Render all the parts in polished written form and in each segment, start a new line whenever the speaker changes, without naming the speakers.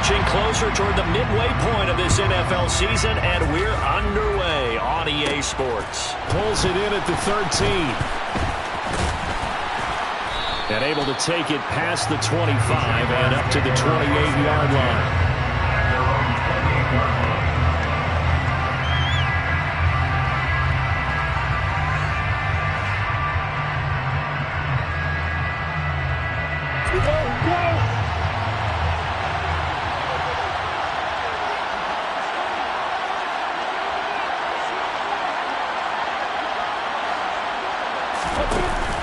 inching closer toward the midway point of this NFL season, and we're underway on EA Sports.
Pulls it in at the 13. And able to take it past the 25 and up to the 28-yard line.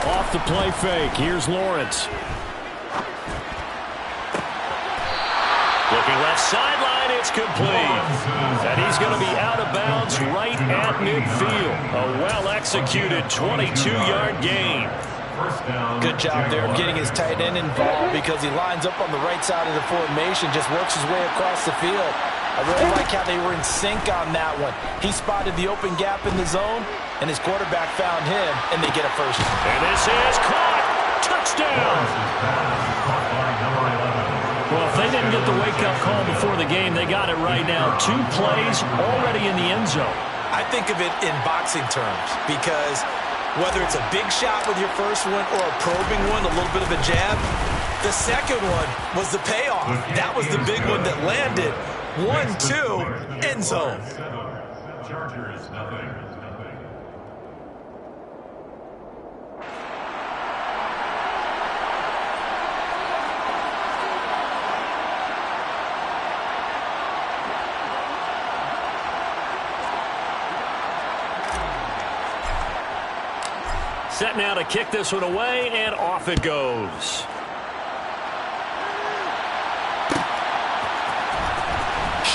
Off the play fake. Here's Lawrence.
Looking left sideline, it's complete. And he's going to be out of bounds right at midfield. A well-executed 22-yard gain.
Good job there of getting his tight end involved because he lines up on the right side of the formation, just works his way across the field. I really like how they were in sync on that one. He spotted the open gap in the zone, and his quarterback found him, and they get a first.
And this is caught. Touchdown.
Well, if they didn't get the wake-up call before the game, they got it right now. 2 plays already in the end zone.
I think of it in boxing terms because whether it's a big shot with your first one or a probing one, a little bit of a jab, the second one was the payoff. That was the big one that landed. 1-2, end zone.
Chargers, nothing.
Set now to kick this one away, and off it goes.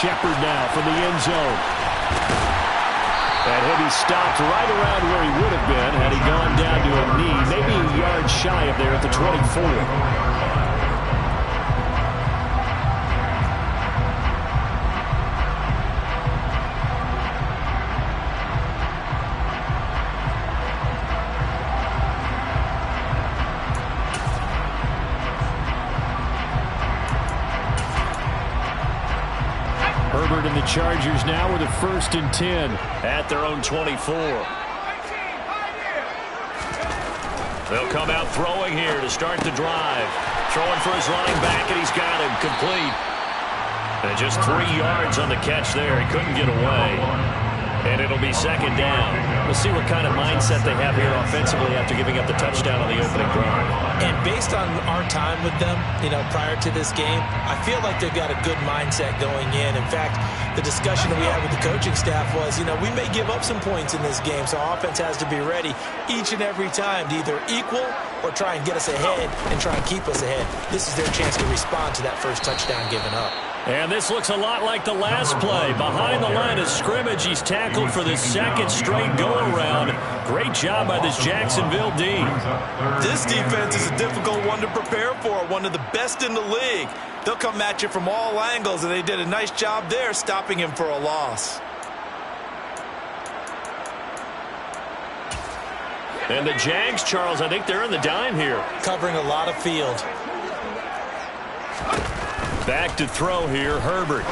Shepard now from the end zone. And he'll be stopped right around where he would have been had he gone down to a knee, maybe a yard shy of there at the 24. Herbert and the Chargers now with a 1st and 10
at their own 24. They'll come out throwing here to start the drive. Throwing for his running back, and he's got him complete. And just 3 yards on the catch there. He couldn't get away. And it'll be 2nd down. We'll see what kind of mindset they have here offensively after giving up the touchdown on the opening drive.
And based on our time with them, prior to this game, I feel like they've got a good mindset going in. In fact, the discussion that we had with the coaching staff was, we may give up some points in this game, so our offense has to be ready each and every time to either equal or try and get us ahead and try and keep us ahead. This is their chance to respond to that first touchdown given up.
And this looks a lot like the last play. Behind the line of scrimmage, he's tackled for the 2nd straight go-around. Great job by this Jacksonville D.
This defense is a difficult one to prepare for, one of the best in the league. They'll come at you from all angles, and they did a nice job there stopping him for a loss.
And the Jags, Charles, I think they're in the dime here.
Covering a lot of field.
Back to throw here, Herbert.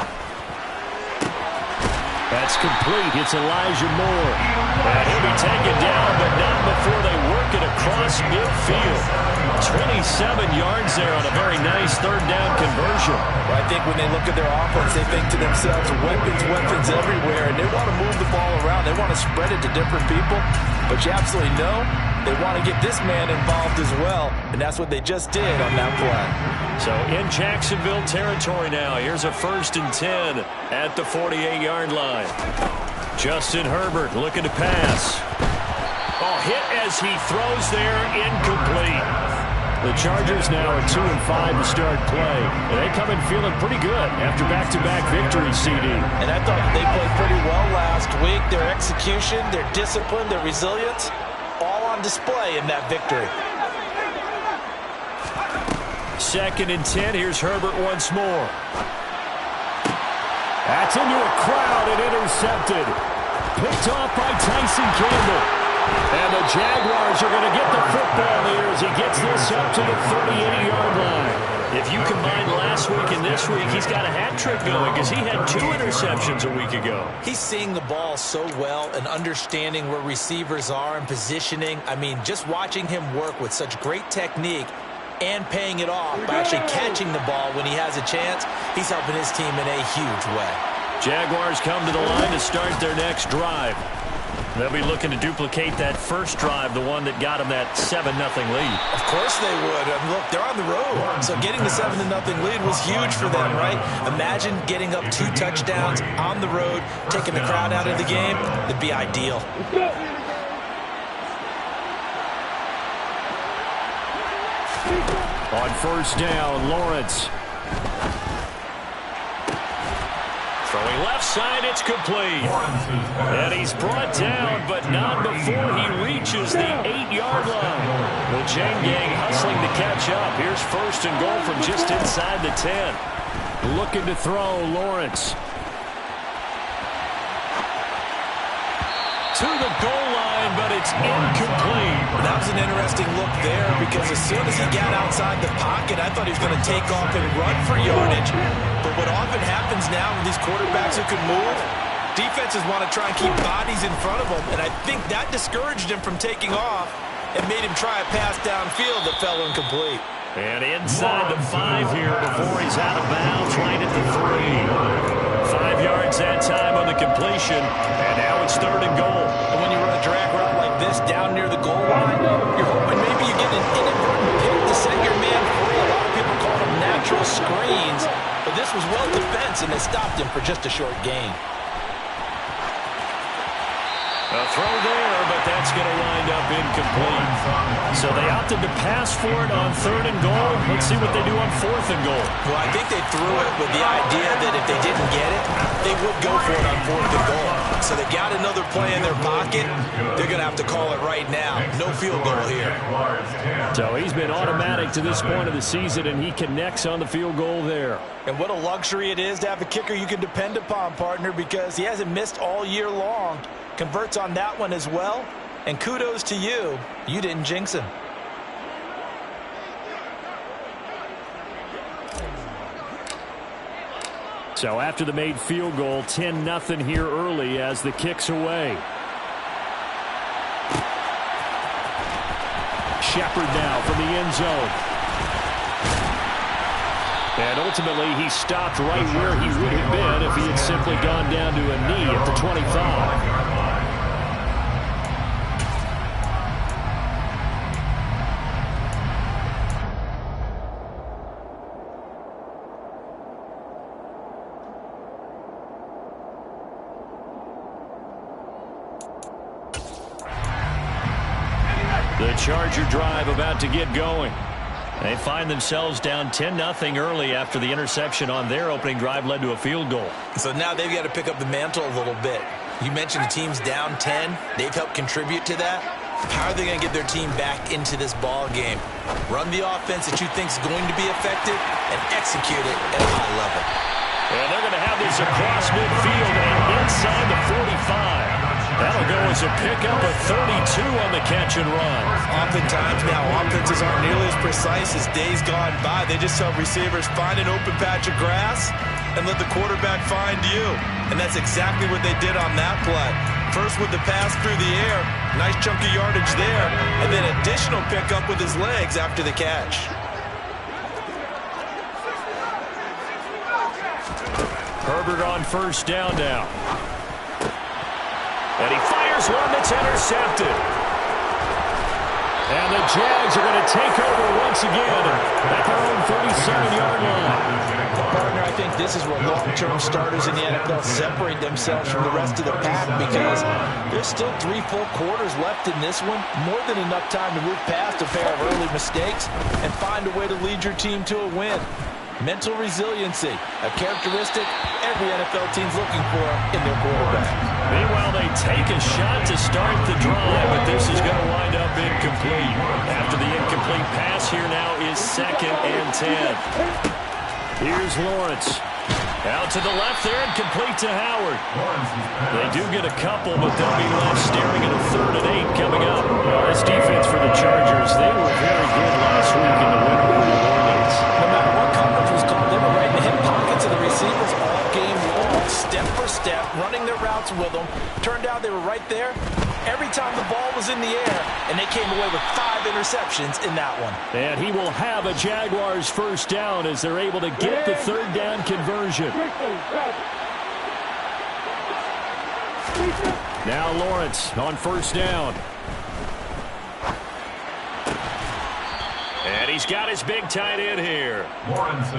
That's complete. It's Elijah Moore.
And he'll be taken down, but not before they work it across midfield. 27 yards there on a very nice 3rd down conversion.
Well, I think when they look at their offense, they think to themselves, weapons everywhere, and they want to move the ball around. They want to spread it to different people, but you absolutely know they want to get this man involved as well, and that's what they just did on that play.
So in Jacksonville territory now, here's a 1st and 10 at the 48-yard line. Justin Herbert looking to pass. Oh, hit as he throws there, incomplete.
The Chargers now are 2-5 to start play. And they come in feeling pretty good after back-to-back victories, CD.
And I thought they played pretty well last week. Their execution, their discipline, their resilience, all on display in that victory.
2nd and 10. Here's Herbert once more.
That's into a crowd and intercepted. Picked off by Tyson Campbell. And the Jaguars are going to get the football here as he gets this up to the 38-yard line.
If you combine last week and this week, he's got a hat trick going because he had 2 interceptions a week ago.
He's seeing the ball so well and understanding where receivers are and positioning. I mean, just watching him work with such great technique and paying it off by actually catching the ball when he has a chance, he's helping his team in a huge way.
Jaguars come to the line to start their next drive. They'll be looking to duplicate that first drive, the one that got them that 7-0 lead.
Of course they would. And look, they're on the road. So getting the 7-0 lead was huge for them, right? Imagine getting up 2 touchdowns on the road, taking the crowd out of the game. It'd be ideal.
On first down, Lawrence.
Throwing left side, it's complete. And he's brought down, but not before he reaches the 8-yard line. The chain gang hustling to catch up. Here's first and goal from just inside the 10.
Looking to throw, Lawrence.
To the goal line, but it's incomplete.
That was an interesting look there because as soon as he got outside the pocket, I thought he was going to take off and run for yardage. But what often happens now with these quarterbacks who can move, defenses want to try and keep bodies in front of them, and I think that discouraged him from taking off and made him try a pass downfield that fell incomplete.
And inside the 5 here before he's out of bounds, right at the 3. 5 yards that time on the completion, and now it's third and goal.
And when you run a drag route like this down near the goal line, you're hoping maybe you get an inadvertent pick to set your man free. A lot of people call them natural screens, but this was well defense, and they stopped him for just a short gain.
A throw there, but that's going to wind up incomplete. So they opted to pass for it on third and goal. Let's see what they do on fourth and goal.
Well, I think they threw it with the idea that if they didn't get it, they would go for it on fourth and goal. So they got another play in their pocket. They're going to have to call it right now. No field goal here.
So he's been automatic to this point of the season, and he connects on the field goal there.
And what a luxury it is to have a kicker you can depend upon, partner, because he hasn't missed all year long. Converts on that one as well. And kudos to you. You didn't jinx him.
So after the made field goal, 10-0 here early as the kick's away. Shepard now from the end zone. And ultimately, he stopped right where he would have been if he had simply gone down to a knee at the 25.
The Charger drive about to get going. They find themselves down 10-0 early after the interception on their opening drive led to a field goal.
So now they've got to pick up the mantle a little bit. You mentioned the team's down 10. They've helped contribute to that. How are they going to get their team back into this ball game? Run the offense that you think is going to be effective and execute it at a high level.
And they're going to have this across midfield and inside the 45. That'll go as a pickup of 32 on the catch and run.
Oftentimes now offenses aren't nearly as precise as days gone by. They just help receivers find an open patch of grass and let the quarterback find you. And that's exactly what they did on that play. First with the pass through the air, nice chunk of yardage there, and then additional pickup with his legs after the catch.
Herbert on first down now. And he fires one that's intercepted.
And the Jags are going to take over once again at their own 37-yard line.
Partner, I think this is where long-term starters in the NFL separate themselves from the rest of the pack because there's still 3 full quarters left in this one. More than enough time to move past a pair of early mistakes and find a way to lead your team to a win. Mental resiliency, a characteristic every NFL team's looking for in their quarterback.
Meanwhile, they take a shot to start the drive, but this is going to wind up incomplete. After the incomplete pass, here now is 2nd and 10.
Here's Lawrence.
Out to the left there and complete to Howard. They do get a couple, but they'll be left staring at a 3rd and 8 coming up.
Well, this defense for the Chargers, they were very good last week in the win over New Orleans.
No matter what messing with them. Turned out they were right there every time the ball was in the air, and they came away with 5 interceptions in that one.
And he will have a Jaguars first down as they're able to get the third down conversion. Now Lawrence on first down.
And he's got his big tight end here.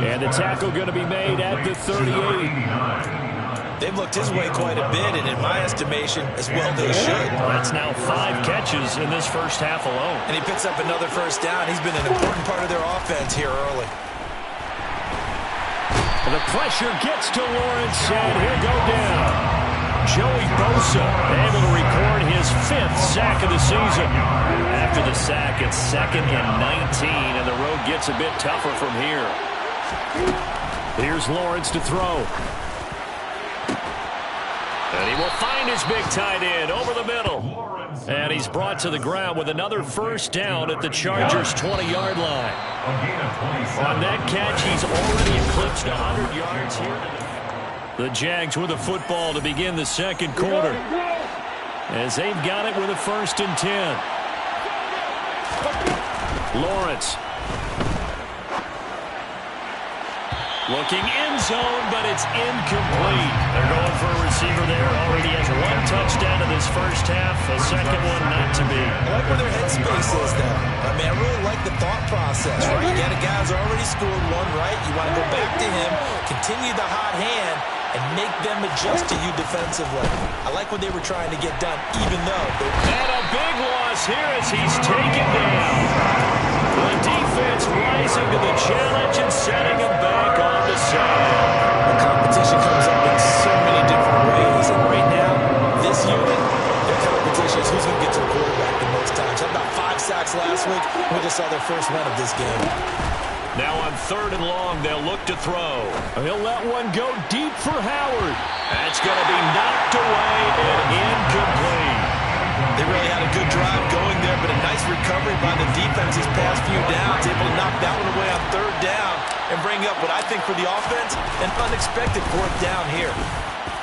And the tackle going to be made at the 38.
They've looked his way quite a bit, and in my estimation, as well they should.
That's now 5 catches in this first half alone.
And he picks up another first down. He's been an important part of their offense here early.
The pressure gets to Lawrence, and he'll go down. Joey Bosa able to record his 5th sack of the season.
After the sack, it's 2nd and 19, and the road gets a bit tougher from here.
Here's Lawrence to throw.
And he will find his big tight end over the middle. And he's brought to the ground with another first down at the Chargers' 20-yard line. On that catch, he's already eclipsed 100 yards here. The Jags with the football to begin the second quarter, as they've got it with a 1st and 10. Lawrence. Looking end zone, but it's incomplete. They're going for a receiver there. Already has 1 touchdown in this first half. A second one not to be.
I like where their headspace is, though. I mean, I really like the thought process, right? You got a guy who's already scored 1, right? You want to go back to him, continue the hot hand, and make them adjust to you defensively. I like what they were trying to get done, even though they...
And a big loss here as he's taken down. The defense rising to the challenge and setting him back on the side.
The competition comes up in so many different ways, and right now, this unit, their competition is who's going to get to the quarterback the most times. Had about 5 sacks last week. We just saw their first one of this game.
Now on 3rd and long, they'll look to throw.
He'll let one go deep for Howard.
That's going to be knocked away and incomplete.
They really had a good drive going there, but a nice recovery by the defense these past few downs. Able to knock that one away on 3rd down and bring up what I think for the offense, an unexpected 4th down here.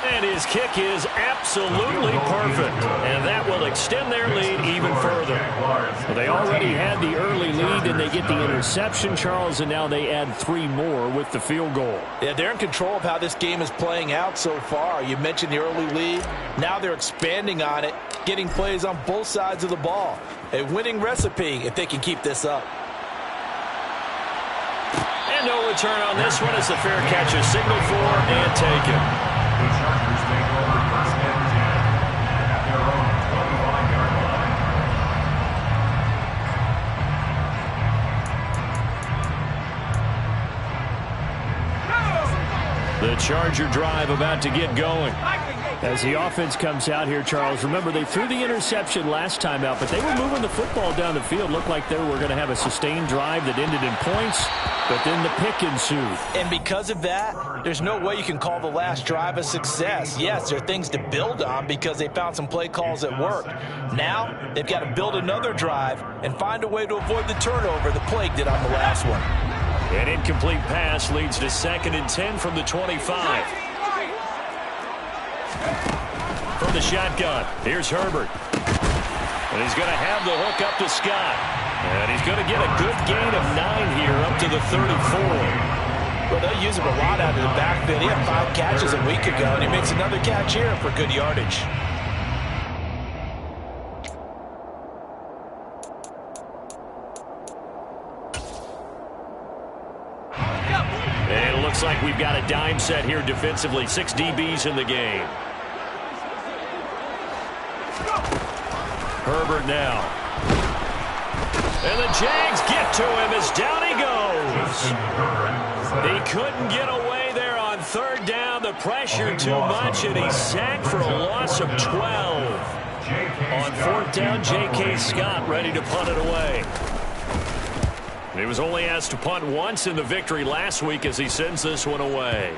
And his kick is absolutely perfect. And that will extend their lead even further.
Well, they already had the early lead, and they get the interception, Charles, and now they add 3 more with the field goal.
Yeah, they're in control of how this game is playing out so far. You mentioned the early lead. Now they're expanding on it, getting plays on both sides of the ball. A winning recipe if they can keep this up.
And no return on this one as the fair catch is signaled for and taken.
The Chargers take over 1st and 10 at their own 25-yard line.
The Charger drive about to get going. As the offense comes out here, Charles, remember they threw the interception last time out, but they were moving the football down the field. Looked like they were going to have a sustained drive that ended in points, but then the pick ensued.
And because of that, there's no way you can call the last drive a success. Yes, there are things to build on because they found some play calls that worked. Now, they've got to build another drive and find a way to avoid the turnover that plagued it on the last one.
An incomplete pass leads to 2nd and 10 from the 25. From the shotgun, here's Herbert. And he's going to have the hook up to Scott. And he's going to get a good gain of 9 here up to the 34.
Well, they'll use him a lot out of the backfield. He had 5 catches a week ago, and he makes another catch here for good yardage.
And it looks like we've got a dime set here defensively. 6 DBs in the game. Herbert now. And the Jags get to him as down he goes. He couldn't get away there on 3rd down. The pressure too much, and he's sacked for a loss of 12. On 4th down, J.K. Scott ready to punt it away. He was only asked to punt once in the victory last week as he sends this one away.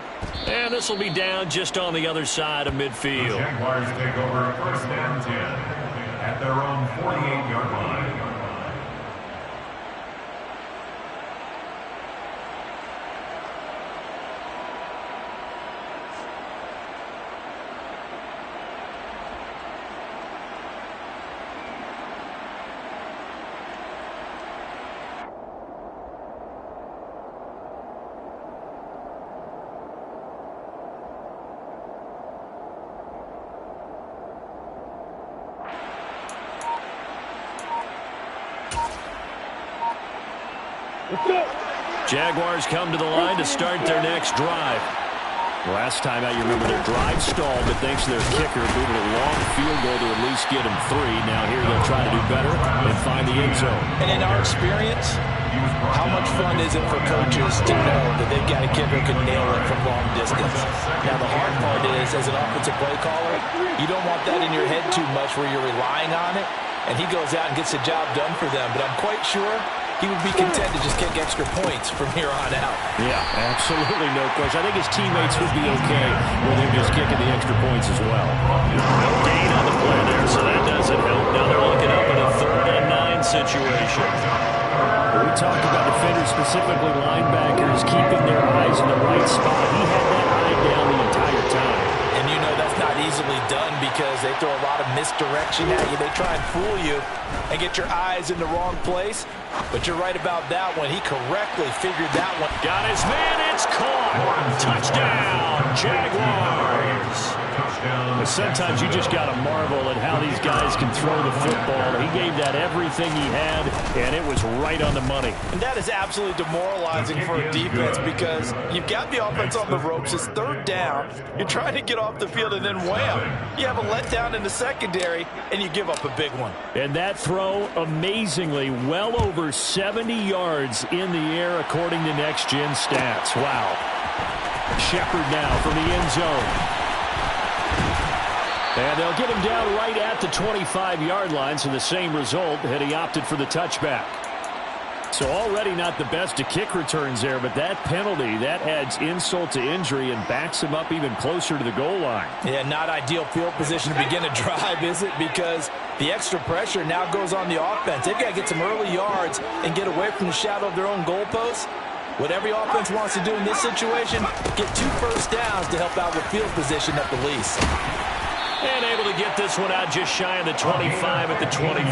And this will be down just on the other side of midfield.
The Jaguars take over 1st and 10 at their own 48-yard line.
Jaguars come to the line to start their next drive. Last time out, you remember their drive stalled, but thanks to their kicker, booted a long field goal to at least get them 3. Now here they'll try to do better and find the end zone.
And in our experience, how much fun is it for coaches to know that they've got a kicker who can nail it from long distance? Now, the hard part is, as an offensive play caller, you don't want that in your head too much where you're relying on it, and he goes out and gets the job done for them. But I'm quite sure he would be content to just kick extra points from here on out.
Yeah, absolutely no question. I think his teammates would be okay with him just kicking the extra points as well. No gain on the play there, so that doesn't help. Now they're looking up in a 3rd and 9 situation. We talked about defenders, specifically linebackers, keeping their eyes in the right spot. He had that eye down the entire time.
And you know that's not easily done because they throw a lot of misdirection at you. They try and fool you and get your eyes in the wrong place. But you're right about that one. He correctly figured that one.
Got his man. It's caught. Touchdown, Jaguars. But sometimes you just got to marvel at how these guys can throw the football. He gave that everything he had, and it was right on the money.
And that is absolutely demoralizing for a defense because you've got the offense on the ropes. It's 3rd down. You're trying to get off the field, and then wham, you have a letdown in the secondary, and you give up a big one.
And that throw, amazingly, well over 70 yards in the air, according to Next Gen Stats. Wow. Shepard now from the end zone. And they'll get him down right at the 25-yard line, so the same result had he opted for the touchback. So already not the best of kick returns there, but that penalty, that adds insult to injury and backs him up even closer to the goal line.
Yeah, not ideal field position to begin a drive, is it? Because the extra pressure now goes on the offense. They've got to get some early yards and get away from the shadow of their own goalposts. What every offense wants to do in this situation, get 2 first downs to help out with field position at the least.
And able to get this one out just shy of the 25 at the 24.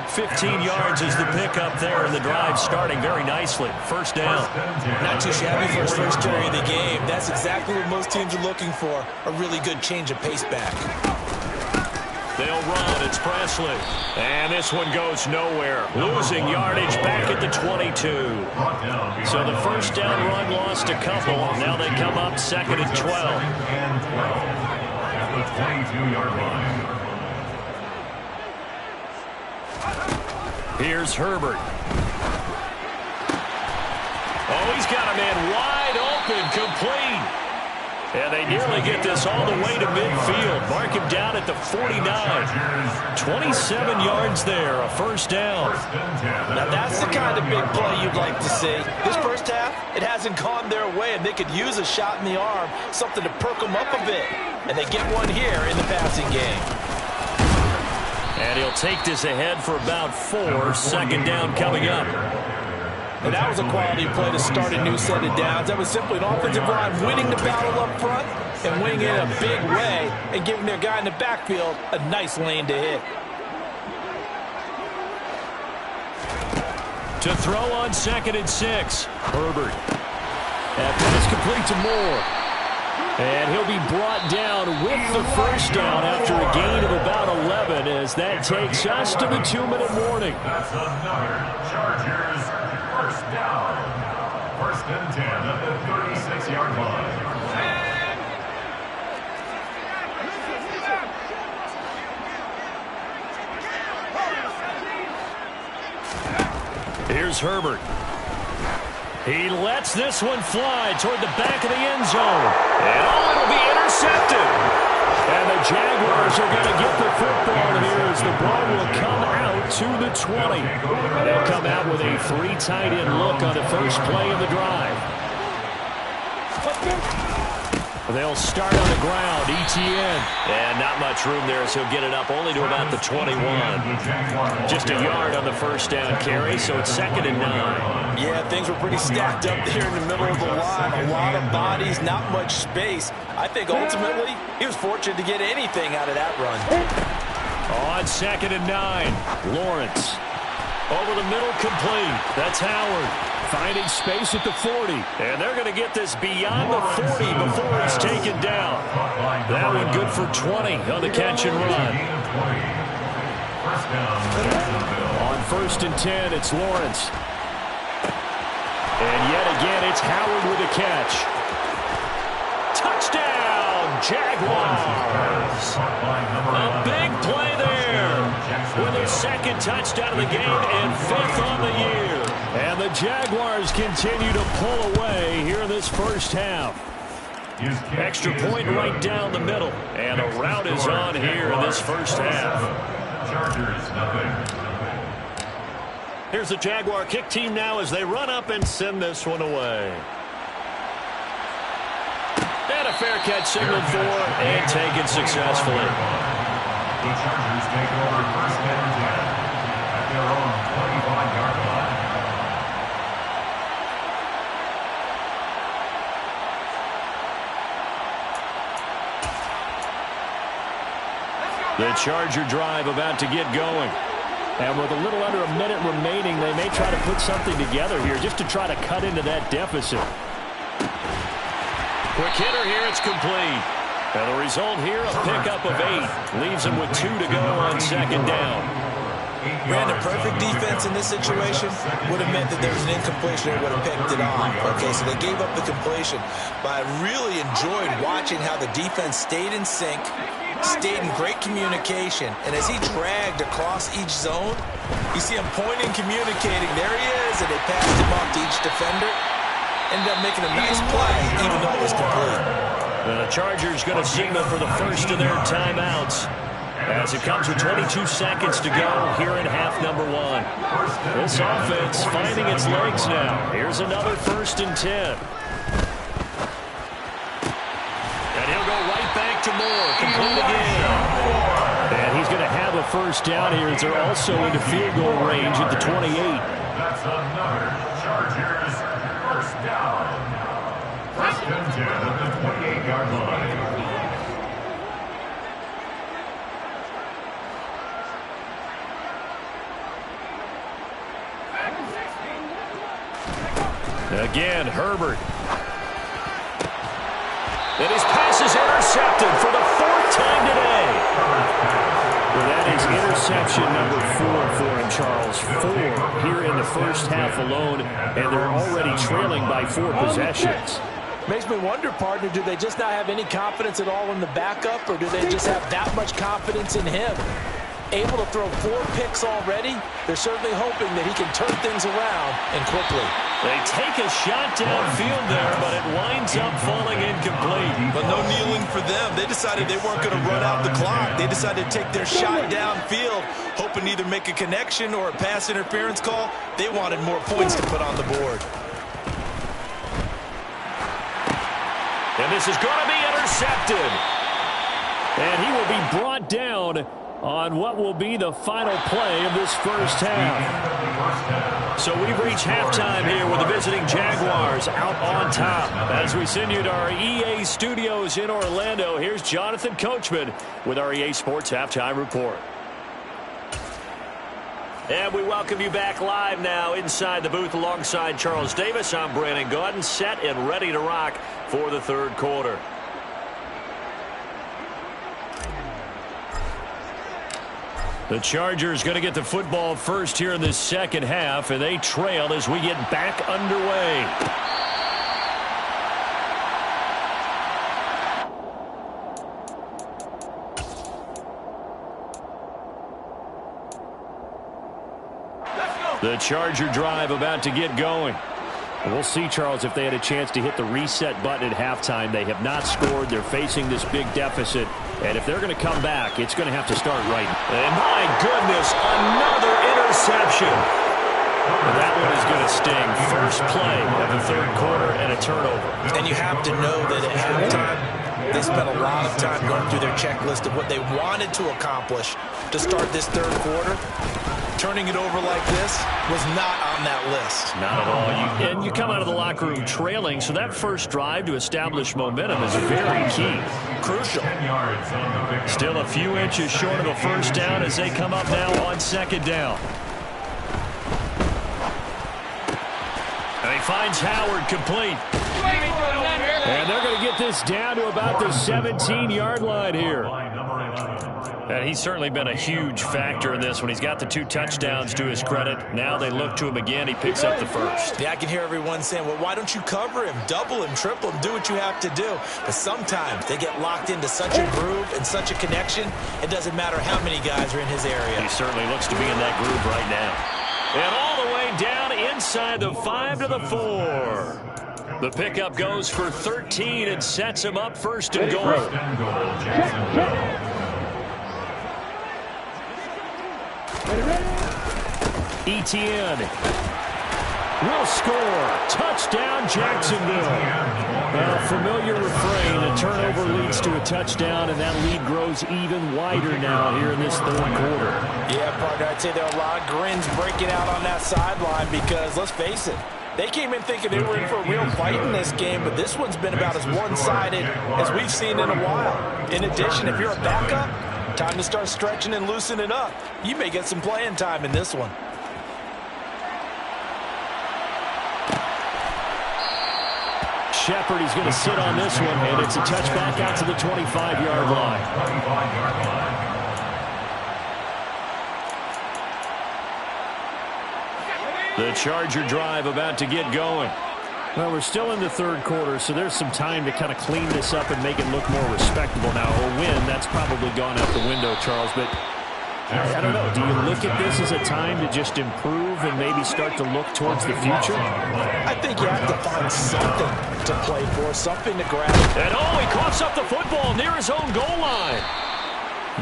15 yards is the pickup there, and the drive starting very nicely. First down.
Not too shabby for his first carry of the game. That's exactly what most teams are looking for, a really good change of pace back.
They'll run. It's Presley. And this one goes nowhere. Losing yardage back at the 22. So the first down run lost a couple. Now they come up 2nd and 12.
At the 22-yard line.
Here's Herbert. Oh, he's got a man wide open, complete. And they nearly get this all the way to midfield. Mark him down at the 49. 27 yards there, a first down.
Now that's the kind of big play you'd like to see. This first half, it hasn't gone their way, and they could use a shot in the arm, something to perk them up a bit. And they get one here in the passing game.
And he'll take this ahead for about 4. Second down coming up.
And that was a quality play to start a new set of downs. That was simply an offensive line winning the battle up front and winning it in a big way and giving their guy in the backfield a nice lane to hit.
To throw on 2nd and 6. Herbert. And pass complete to Moore. And he'll be brought down with the first down after a gain of about 11 as that takes us to the 2-minute warning.
That's another Chargers first down. 1st and 10 at the 36-yard line.
Here's Herbert. He lets this one fly toward the back of the end zone. And it'll be intercepted. And the Jaguars are going to get the football here as the ball will come out to the 20. They'll come out with a 3 tight end look on the first play of the drive. They'll start on the ground, Etienne. And not much room there, so he'll get it up only to about the 21. Just a yard on the first down carry, so it's 2nd and 9.
Yeah, things were pretty stacked up there in the middle of the line. A lot of bodies, not much space. I think ultimately he was fortunate to get anything out of that run.
On 2nd and 9, Lawrence. Over the middle, complete. That's Howard. Finding space at the 40. And they're going to get this beyond the 40 before it's taken down. That one good for 20 on the catch and run. On 1st and 10, it's Lawrence. And yet again, it's Howard with a catch. Touchdown, Jaguars.
A big play there with his second touchdown of the game and 5th on the year.
And the Jaguars continue to pull away here in this first half.
Extra point right down the middle. And a rout is on here in this first half.
Chargers, nothing.
Here's the Jaguar kick team now as they run up and send this one away. And a fair catch signaled for and taken successfully.
The Chargers take over 1st and 10 at their own 25-yard line.
The Charger drive about to get going. And with a little under a minute remaining, they may try to put something together here just to try to cut into that deficit.
Quick hitter here, it's complete. And the result here, a pickup of 8. Leaves them with 2 to go on 2nd down.
Brandon, perfect defense in this situation would have meant that there was an incompletion and would have picked it off. Okay, so they gave up the completion. But I really enjoyed watching how the defense stayed in sync, stayed in great communication, and as he dragged across each zone, you see him pointing, communicating. There he is, and they passed him off to each defender. Ended up making a nice play, even though it was complete.
And the Chargers going to signal for the first of their timeouts as it comes with 22 seconds to go here in half number 1. This offense finding its legs now. Here's another 1st and 10. And he'll go right back to Moore. Complete again.
And he's going to have a first down here as they're also into field goal range at the 28.
That's another Chargers 1st down. 1st and 10 at the 28-yard line.
Again, Herbert.
And his pass is intercepted for the 4th time today.
Well, that is interception number 4 for him, Charles. 4 here in the first half alone, and they're already trailing by 4 possessions.
Makes me wonder, partner, do they just not have any confidence at all in the backup, or do they just have that much confidence in him? Able to throw 4 picks already, they're certainly hoping that he can turn things around and quickly.
They take a shot downfield there, but it winds up falling incomplete.
But no kneeling for them. They decided they weren't going to run out the clock. They decided to take their shot downfield, hoping to either make a connection or a pass interference call. They wanted more points to put on the board.
And this is going to be intercepted.
And he will be brought down on what will be the final play of this first half.
So we've reached halftime here with the visiting Jaguars out on top. As we send you to our EA studios in Orlando, here's Jonathan Coachman with our EA Sports Halftime Report. And we welcome you back live now inside the booth alongside Charles Davis. I'm Brandon Gaudin, set and ready to rock for the 3rd quarter. The Chargers going to get the football first here in this second half, and they trail as we get back underway. The Charger drive about to get going.
We'll see, Charles, if they had a chance to hit the reset button at halftime. They have not scored. They're facing this big deficit. And if they're going to come back, it's going to have to start right.
And my goodness, another interception. And that one is going to sting. First play of the 3rd quarter and a turnover.
And you have to know that at halftime, they spent a lot of time going through their checklist of what they wanted to accomplish to start this 3rd quarter. Turning it over like this was not on that list.
Not at all. And you come out of the locker room trailing, so that first drive to establish momentum is very key.
Crucial.
Still a few inches short of a first down as they come up now on 2nd down. And he finds Howard complete.
And they're going to get this down to about the 17-yard line here.
And he's certainly been a huge factor in this when he's got the 2 touchdowns to his credit. Now they look to him again. He picks up the first.
Yeah, I can hear everyone saying, well, why don't you cover him, double him, triple him, do what you have to do. But sometimes they get locked into such a groove and such a connection, it doesn't matter how many guys are in his area.
He certainly looks to be in that groove right now. And all the way down inside the 5 to the 4. The pickup goes for 13 and sets him up first and goal. Etienne will score. Touchdown, Jacksonville. A familiar refrain. A turnover leads to a touchdown, and that lead grows even wider now here in this 3rd quarter.
Yeah, partner, I'd say there are a lot of grins breaking out on that sideline because, let's face it, they came in thinking they were in for a real fight in this game, but this one's been about as one-sided as we've seen in a while. In addition, if you're a backup, time to start stretching and loosening up. You may get some playing time in this one.
Shepard, he's going to sit on this one, and it's a touchback out to the 25-yard line.
The Charger drive about to get going.
Well, we're still in the 3rd quarter, so there's some time to kind of clean this up and make it look more respectable. Now, a win, that's probably gone out the window, Charles, but I don't know. Do you look at this as a time to just improve and maybe start to look towards the future?
I think you have to find something to play for, something to grab.
And he coughs up the football near his own goal line.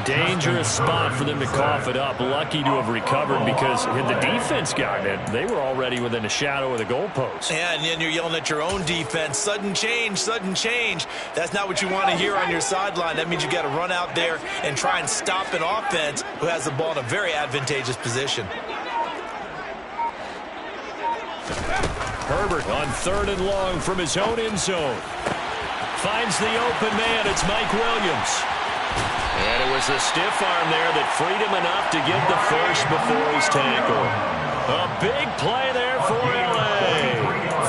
Dangerous spot for them to cough it up. Lucky to have recovered because had the defense gotten it, they were already within a shadow of the goalpost.
Yeah, and then you're yelling at your own defense. Sudden change, sudden change. That's not what you want to hear on your sideline. That means you got to run out there and try and stop an offense who has the ball in a very advantageous position.
Herbert on 3rd and long from his own end zone. Finds the open man. It's Mike Williams. And it was the stiff arm there that freed him enough to get the first before his tackle. A big play there for L.A.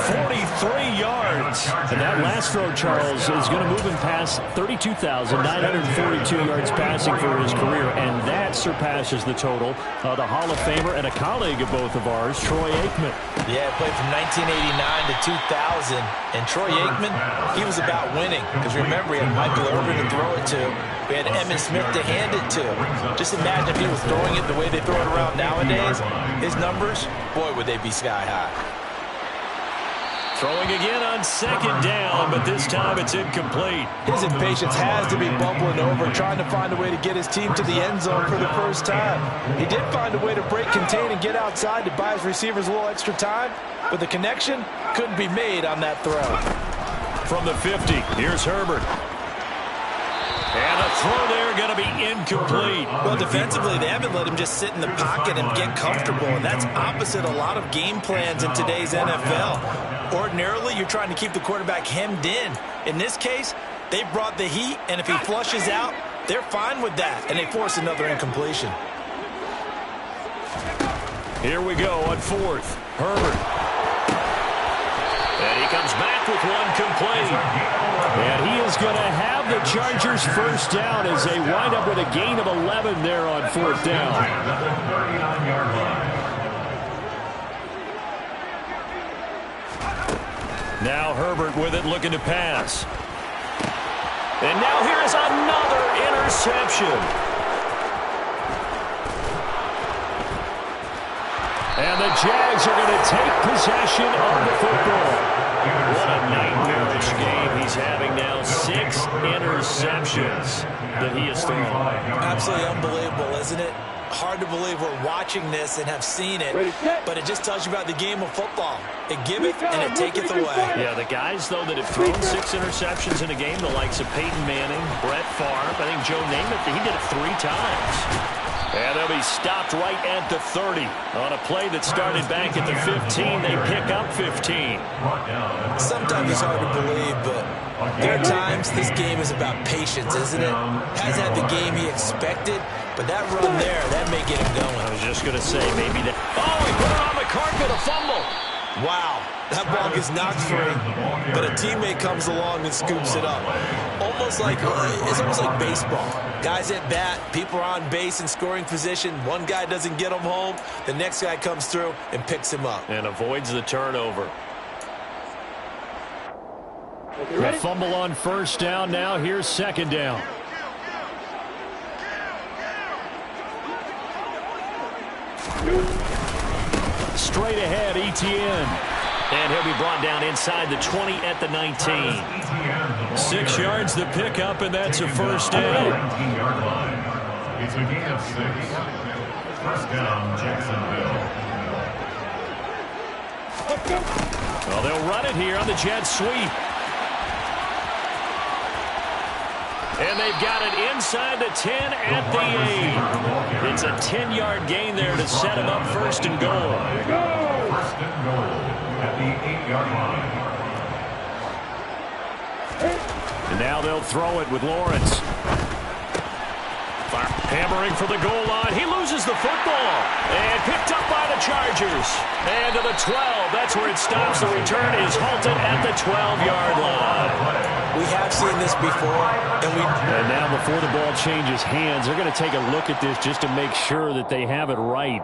43 yards.
And that last throw, Charles, is going to move him past 32,942 yards passing for his career, and that surpasses the total of the Hall of Famer and a colleague of both of ours, Troy Aikman.
Yeah, played from 1989 to 2000, and Troy Aikman, he was about winning. Because remember, he had Michael Irvin to throw it to. We had Emmitt Smith to hand it to. Just imagine if he was throwing it the way they throw it around nowadays. His numbers, boy, would they be sky high.
Throwing again on 2nd down, but this time it's incomplete.
His impatience has to be bubbling over, trying to find a way to get his team to the end zone for the first time. He did find a way to break, contain, and get outside to buy his receivers a little extra time, but the connection couldn't be made on that throw.
From the 50, here's Herbert. And a throw there going to be incomplete.
Well, defensively, they haven't let him just sit in the pocket and get comfortable, and that's opposite a lot of game plans in today's NFL. Ordinarily, you're trying to keep the quarterback hemmed in. In this case, they brought the heat, and if he flushes out, they're fine with that, and they force another incompletion.
Here we go on 4th. Herbert. And he comes back with one complete.
And he is going to have the Chargers first down as they wind up with a gain of 11 there on 4th down.
Now Herbert with it, looking to pass. And now here is another interception.
And the Jags are going to take possession of the football.
What a nightmarish game he's having now. 6 interceptions that he has thrown.
Absolutely unbelievable, isn't it? Hard to believe we're watching this and have seen it, but it just tells you about the game of football. It giveth and it taketh away.
Yeah, the guys, though, that have thrown 6 interceptions in a game, the likes of Peyton Manning, Brett Favre, I think Joe Namath, he did it 3 times. And they'll be stopped right at the 30. On a play that started back at the 15, they pick up 15.
Sometimes it's hard to believe, but there are times this game is about patience, isn't it? Hasn't had the game he expected, but that run there, that may get him going.
I was just going to say, maybe that. Oh, he put it on the carpet, a fumble.
Wow, that ball gets knocked free, but a teammate comes along and scoops it up. almost like it's almost like baseball. Guys at bat, people are on base in scoring position. One guy doesn't get him home. The next guy comes through and picks him up.
And avoids the turnover.
A fumble on first down. Now here's second down. Straight ahead, Etienne.
And he'll be brought down inside the 20 at the 19.
6 yards the pickup, and that's a first down.
19-yard line. It's a gain of 6. First down, Jacksonville.
Well, they'll run it here on the jet sweep.
And they've got it inside the 10 at the 8. It's a 10-yard gain there to set him up first and goal.
First and goal at the 8-yard line.
And now they'll throw it with Lawrence.
Hammering for the goal line. He loses the football. And picked up by the Chargers. And to the 12. That's where it stops. The return is halted at the 12-yard line.
We have seen this before.
And now before the ball changes hands, they're going to take a look at this just to make sure that they have it right.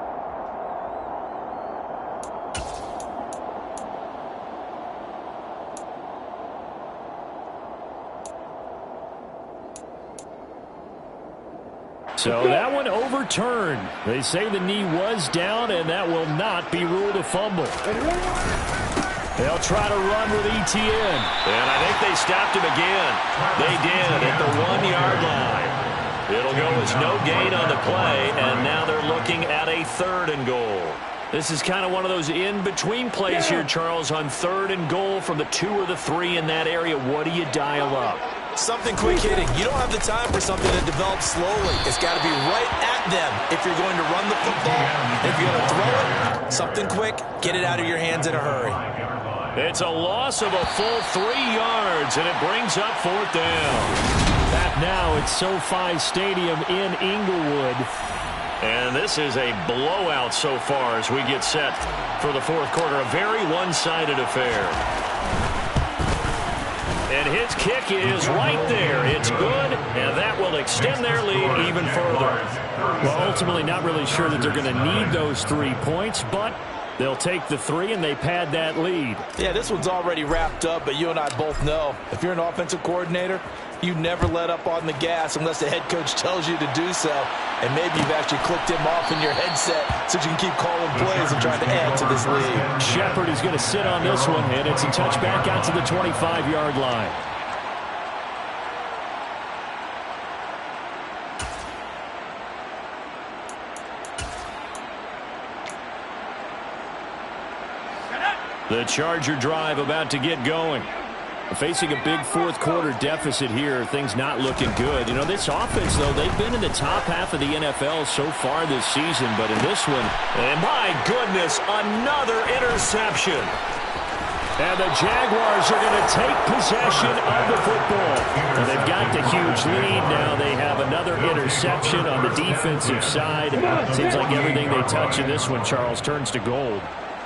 So that one overturned. They say the knee was down, and that will not be ruled a fumble. They'll try to run with Etienne.
And I think they stopped him again. They did at the 1-yard line. It'll go as no gain on the play, and now they're looking at a 3rd and goal.
This is kind of one of those in-between plays here, Charles, on 3rd and goal from the 2 or the 3 in that area. What do you dial up?
Something quick hitting. You don't have the time for something that develops slowly. It's got to be right at them if you're going to run the football. If you're going to throw it, something quick, get it out of your hands in a hurry.
It's a loss of a full 3 yards, and it brings up 4th down.
Back now at SoFi Stadium in Inglewood.
And this is a blowout so far as we get set for the 4th quarter. A very one-sided affair. And his kick is right there. It's good, and that will extend their lead even further.
Well, ultimately not really sure that they're going to need those 3 points, but they'll take the 3 and they pad that lead.
Yeah, this one's already wrapped up, but you and I both know if you're an offensive coordinator, you never let up on the gas unless the head coach tells you to do so. And maybe you've actually clicked him off in your headset so you can keep calling plays and trying to add to this lead.
Shepard is going to sit on this one, and it's a touchback out to the 25-yard line. The Charger drive about to get going. Facing a big 4th quarter deficit here, things not looking good. You know, this offense, though, they've been in the top half of the NFL so far this season, but in this one,
and my goodness, another interception.
And the Jaguars are going to take possession of the football. And they've got the huge lead now. They have another interception on the defensive side. Seems like everything they touch in this one, Charles, turns to gold.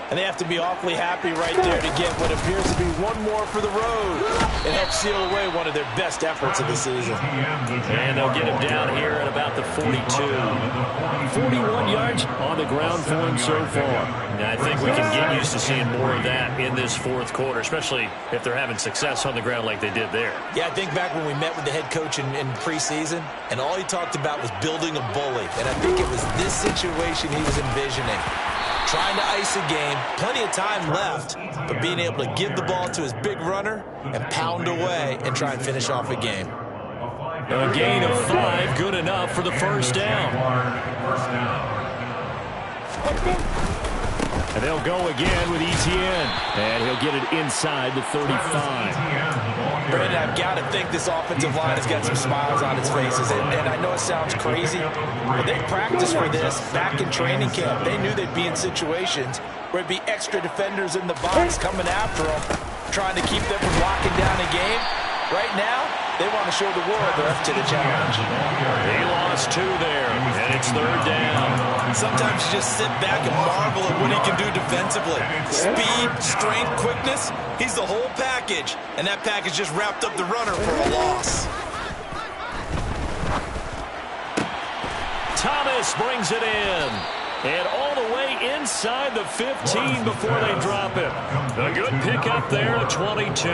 And they have to be awfully happy right there to get what appears to be one more for the road. It helps seal away one of their best efforts of the season.
And they'll get him down here at about the 42.
41 yards on the ground for him so far.
And I think we can get used to seeing more of that in this 4th quarter, especially if they're having success on the ground like they did there.
Yeah, I think back when we met with the head coach in preseason, and all he talked about was building a bully. And I think it was this situation he was envisioning. Trying to ice a game, plenty of time left, but being able to give the ball to his big runner and pound away and try and finish off a game.
A gain of 5, good enough for the first down. And they'll go again with Etienne. And he'll get it inside the 35.
Brandon, I've got to think this offensive line has got some smiles on its faces. And I know it sounds crazy, but they practiced for this back in training camp. They knew they'd be in situations where it'd be extra defenders in the box coming after them, trying to keep them from locking down a game. Right now, they want to show the world they're up to the challenge.
He lost 2 there, and it's 3rd down.
Sometimes you just sit back and marvel at what he can do defensively. Speed, strength, quickness, he's the whole package. And that package just wrapped up the runner for a loss.
Thomas brings it in. And all the way inside the 15 before they drop it. A good pickup there at 22.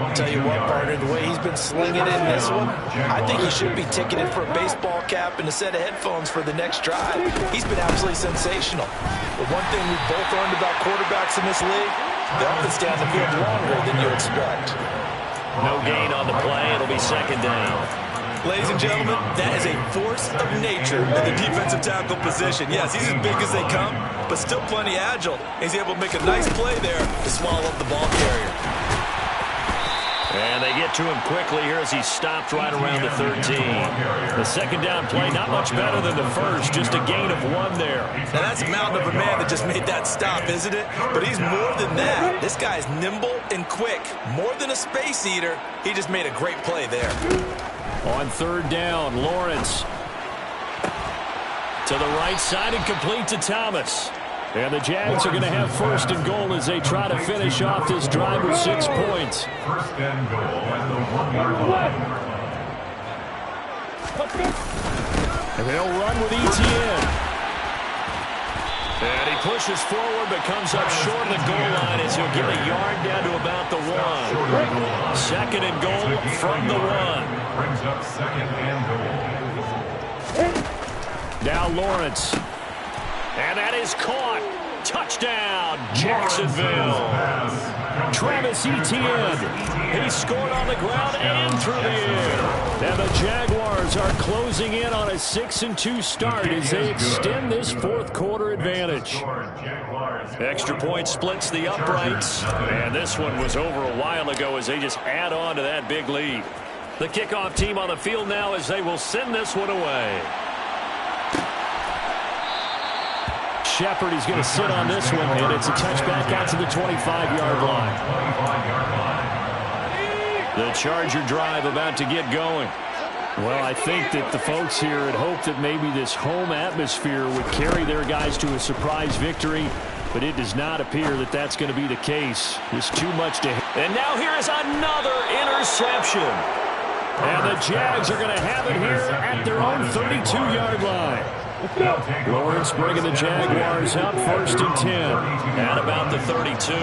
I'll tell you what, partner, the way he's been slinging in this one, I think he should be ticketed for a baseball cap and a set of headphones for the next drive. He's been absolutely sensational. But one thing we've both learned about quarterbacks in this league, they often stay on the field longer than you expect.
No gain on the play. It'll be 2nd down.
Ladies and gentlemen, that is a force of nature in the defensive tackle position. Yes, he's as big as they come, but still plenty agile. He's able to make a nice play there to swallow up the ball carrier.
And they get to him quickly here as he stopped right around the 13. The 2nd down play, not much better than the first, just a gain of 1 there.
Now that's a mountain of a man that just made that stop, isn't it? But he's more than that. This guy's nimble and quick. More than a space eater, he just made a great play there.
On 3rd down, Lawrence. To the right side and complete to Thomas. And the Jags are going to have 1st and goal as they try to finish off this drive with 6 points.
1st and goal at the 1-yard line.
And they'll run with Etienne.
And he pushes forward but comes up short of the goal line as he'll get a yard down to about the 1. 2nd and goal from the 1.
Brings up 2nd and goal.
Now Lawrence.
And that is caught. Touchdown, Jacksonville.
Travis Etienne.
He scored on the ground and through the air.
And the Jaguars are closing in on a 6-2 start as they extend this 4th quarter advantage.
Extra point splits the uprights. And this one was over a while ago as they just add on to that big lead. The kickoff team on the field now as they will send this one away.
Shepard is going to sit on this one, and it's a touchback out to the 25-yard line.
The Charger drive about to get going.
Well, I think that the folks here had hoped that maybe this home atmosphere would carry their guys to a surprise victory, but it does not appear that that's going to be the case. There's too much to...
And now here is another interception.
And the Jags are going to have it here at their own 32-yard line. Lawrence bringing the Jaguars up 1st and 10.
At about the 32.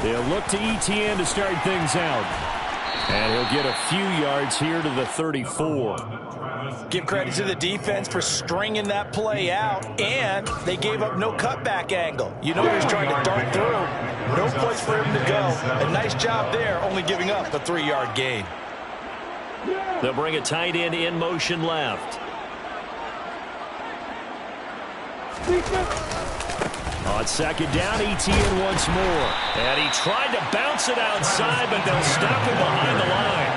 They'll look to Etienne to start things out. And he'll get a few yards here to the 34.
Give credit to the defense for stringing that play out, and they gave up no cutback angle. You know he was trying to dart through. No place for him to go. A nice job there, only giving up a 3-yard gain.
They'll bring a tight end in motion left.
On 2nd down, Etienne once more.
And he tried to bounce it outside, but they'll stop him behind the line.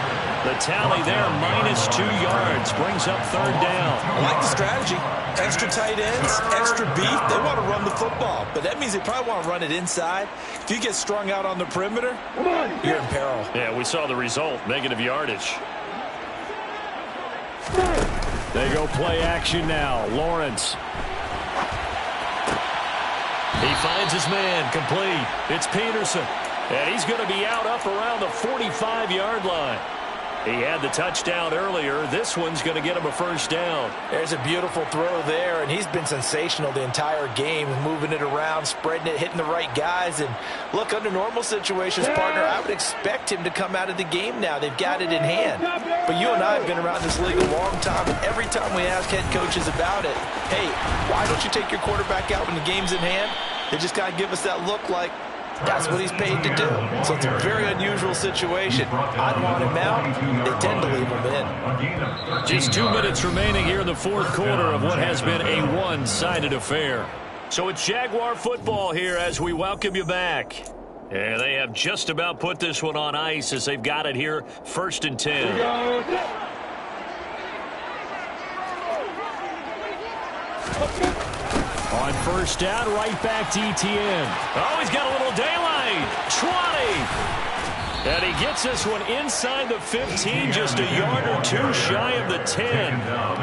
The tally there, -2 yards, brings up 3rd down.
I like the strategy. Extra tight ends, extra beef. They want to run the football, but that means they probably want to run it inside. If you get strung out on the perimeter, you're in peril.
Yeah, we saw the result, negative yardage.
They go play action now. Lawrence.
He finds his man, complete. It's Peterson. And he's going to be out up around the 45-yard line. He had the touchdown earlier. This one's going to get him a 1st down.
There's a beautiful throw there, and he's been sensational the entire game, moving it around, spreading it, hitting the right guys. And look, under normal situations, partner, I would expect him to come out of the game now. They've got it in hand. But you and I have been around this league a long time, and every time we ask head coaches about it, hey, why don't you take your quarterback out when the game's in hand? They just got to give us that look like that's what he's paid to do. So it's a very unusual situation. I'd want him out. They tend to leave him in.
Just 2 minutes remaining here in the 4th quarter of what has been a one-sided affair. So it's Jaguar football here as we welcome you back. And they have just about put this one on ice as they've got it here 1st and 10.
On 1st down, right back to Etienne.
Oh, he's got a little daylight. 20.
And he gets this one inside the 15, just a yard or two shy of the 10.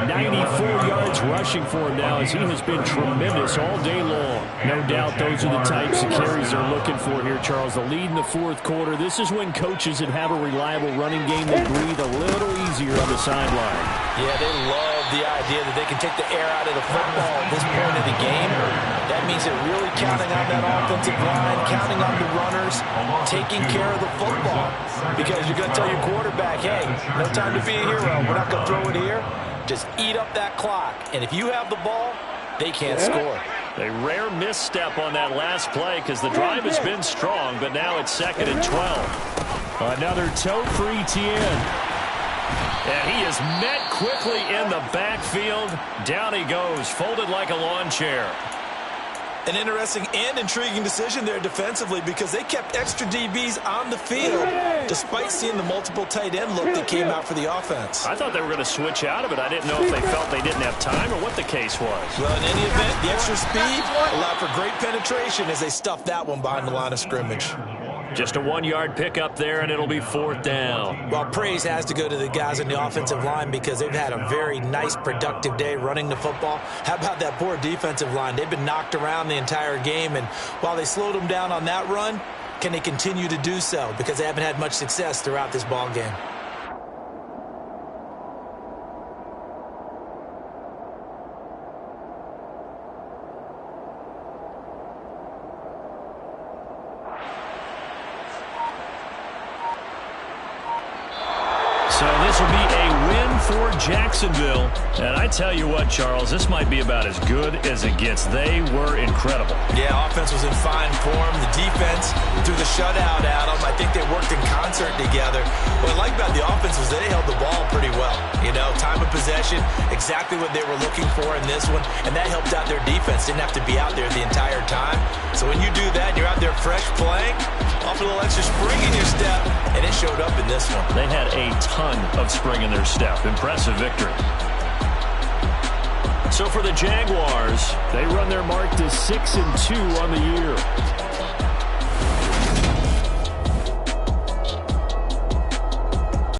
94 yards rushing for him now as he has been tremendous all day long. No doubt those are the types of carries they're looking for here, Charles. The lead in the fourth quarter. This is when coaches that have a reliable running game, they breathe a little easier on the sideline.
Yeah, they love the idea that they can take the air out of the football at this point of the game. That means they're really counting on that offensive line, counting on the runners, taking care of the football. Because you're going to tell your quarterback, hey, no time to be a hero. We're not going to throw it here. Just eat up that clock. And if you have the ball, they can't score.
A rare misstep on that last play because the drive has been strong, but now it's 2nd and 12. Another toe for Etienne. And he is met quickly in the backfield. Down he goes, folded like a lawn chair.
An interesting and intriguing decision there defensively because they kept extra DBs on the field despite seeing the multiple tight end look that came out for the offense.
I thought they were going to switch out of it. I didn't know if they felt they didn't have time or what the case was.
Well, in any event, the extra speed allowed for great penetration as they stuffed that one behind the line of scrimmage.
Just a 1-yard pickup there, and it'll be 4th down.
Well, praise has to go to the guys in the offensive line because they've had a very nice, productive day running the football. How about that poor defensive line? They've been knocked around the entire game, and while they slowed them down on that run, can they continue to do so? Because they haven't had much success throughout this ball game.
So this will be a win for Jacksonville. And I tell you what, Charles, this might be about as good as it gets. They were incredible.
Yeah, offense was in fine form. The defense threw the shutout at them. I think they worked in concert together. What I like about the offense was that they held the ball pretty well. You know, time of possession, exactly what they were looking for in this one. And that helped out their defense. Didn't have to be out there the entire time. So when you do that and you're out there fresh playing, off a little extra spring in your step, and it showed up in this one.
They had a ton of spring in their step. Impressive victory. So for the Jaguars, they run their mark to 6-2 on the year.